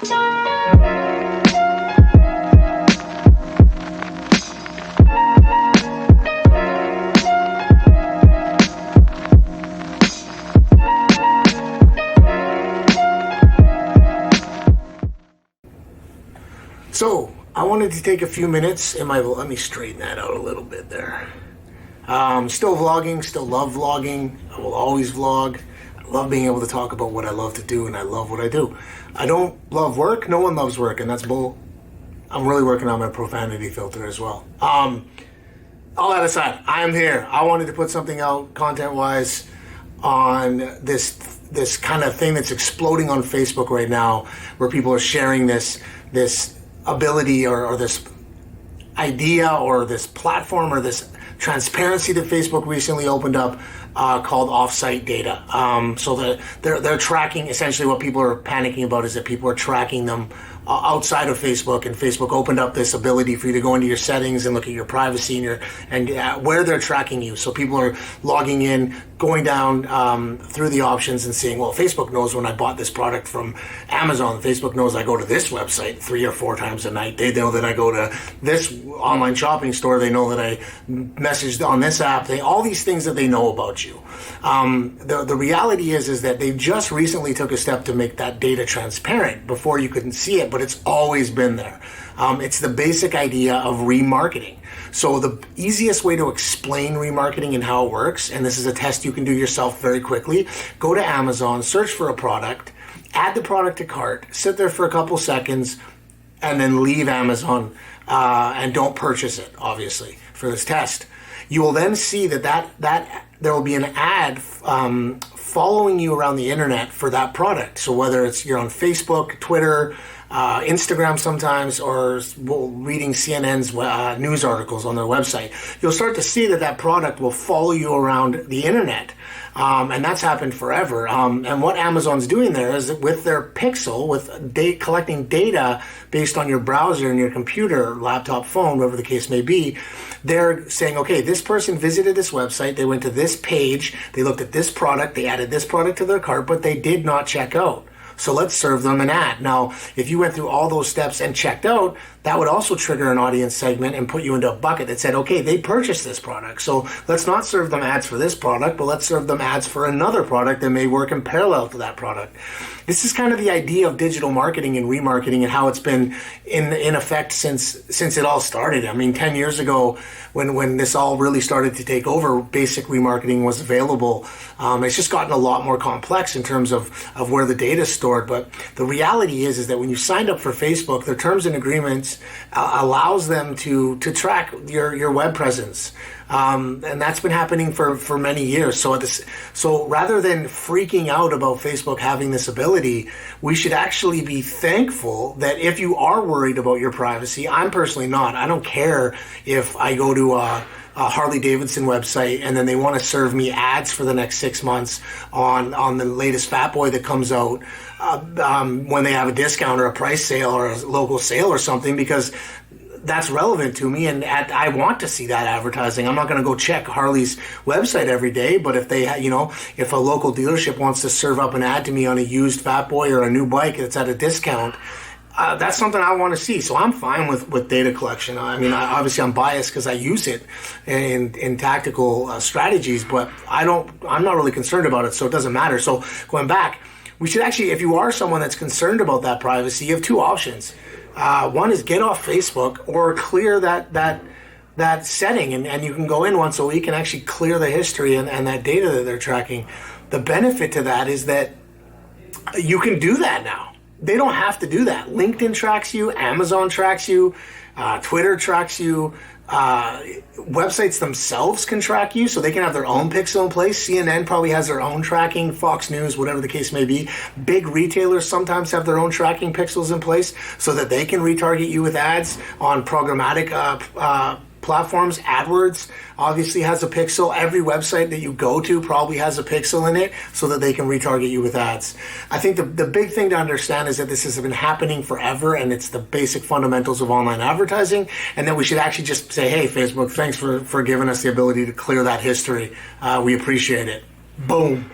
So I wanted to take a few minutes in my, let me straighten that out a little bit there. Still vlogging, still love vlogging. I will always vlog. I love being able to talk about what I love to do, and I love what I do. I don't love work. No one loves work, and that's bull. I'm really working on my profanity filter as well. All that aside, I am here. I wanted to put something out content-wise on this kind of thing that's exploding on Facebook right now, where people are sharing this ability or this idea or this platform or this transparency that Facebook recently opened up called offsite data. So they're tracking, essentially what people are panicking about is that people are tracking them outside of Facebook, and Facebook opened up this ability for you to go into your settings and look at your privacy and where they're tracking you. So people are logging in, going down through the options and seeing, well, Facebook knows when I bought this product from Amazon. Facebook knows I go to this website 3 or 4 times a night. They know that I go to this online shopping store. They know that I messaged on this app. All these things that they know about you. The reality is that they just recently took a step to make that data transparent. Before you couldn't see it, but it's always been there. It's the basic idea of remarketing. So the easiest way to explain remarketing and how it works, and this is a test you can do yourself very quickly, go to Amazon, search for a product, add the product to cart, sit there for a couple seconds, and then leave Amazon and don't purchase it, obviously, for this test. You will then see that there will be an ad following you around the internet for that product. So whether you're on Facebook, Twitter, Instagram sometimes, or reading CNN's news articles on their website, you'll start to see that product will follow you around the internet. And that's happened forever. And what Amazon's doing there is that with their Pixel, with collecting data based on your browser and your computer, laptop, phone, whatever the case may be, they're saying, okay, this person visited this website, they went to this page, they looked at this product, they added this product to their cart, but they did not check out. So let's serve them an ad. Now, if you went through all those steps and checked out, that would also trigger an audience segment and put you into a bucket that said, okay, they purchased this product. So let's not serve them ads for this product, but let's serve them ads for another product that may work in parallel to that product. This is kind of the idea of digital marketing and remarketing and how it's been in effect since it all started. I mean, 10 years ago, when this all really started to take over, basic remarketing was available. It's just gotten a lot more complex in terms of where the data is stored. But the reality is that when you signed up for Facebook, their terms and agreements allows them to track your web presence. And that's been happening for many years. So rather than freaking out about Facebook having this ability, we should actually be thankful that if you are worried about your privacy, I'm personally not. I don't care if I go to a Harley Davidson website and then they want to serve me ads for the next 6 months on the latest Fat Boy that comes out when they have a discount or a price sale or a local sale or something, because that's relevant to me, and I want to see that advertising. I'm not going to go check Harley's website every day, but if they, if a local dealership wants to serve up an ad to me on a used Fat Boy or a new bike that's at a discount, that's something I want to see. So I'm fine with data collection. I mean, obviously I'm biased because I use it in tactical strategies, but I'm not really concerned about it, so it doesn't matter. So going back, we should actually, if you are someone that's concerned about that privacy, you have 2 options. One is get off Facebook or clear that setting, and you can go in once a week and actually clear the history and that data that they're tracking. The benefit to that is that you can do that now. They don't have to do that. LinkedIn tracks you, Amazon tracks you, Twitter tracks you, websites themselves can track you, so they can have their own pixel in place. CNN probably has their own tracking, Fox News, whatever the case may be. Big retailers sometimes have their own tracking pixels in place so that they can retarget you with ads on programmatic platforms. AdWords obviously has a pixel. Every website that you go to probably has a pixel in it so that they can retarget you with ads. I think the big thing to understand is that this has been happening forever, and it's the basic fundamentals of online advertising, and that we should actually just say, hey, Facebook, thanks for giving us the ability to clear that history. We appreciate it. Boom.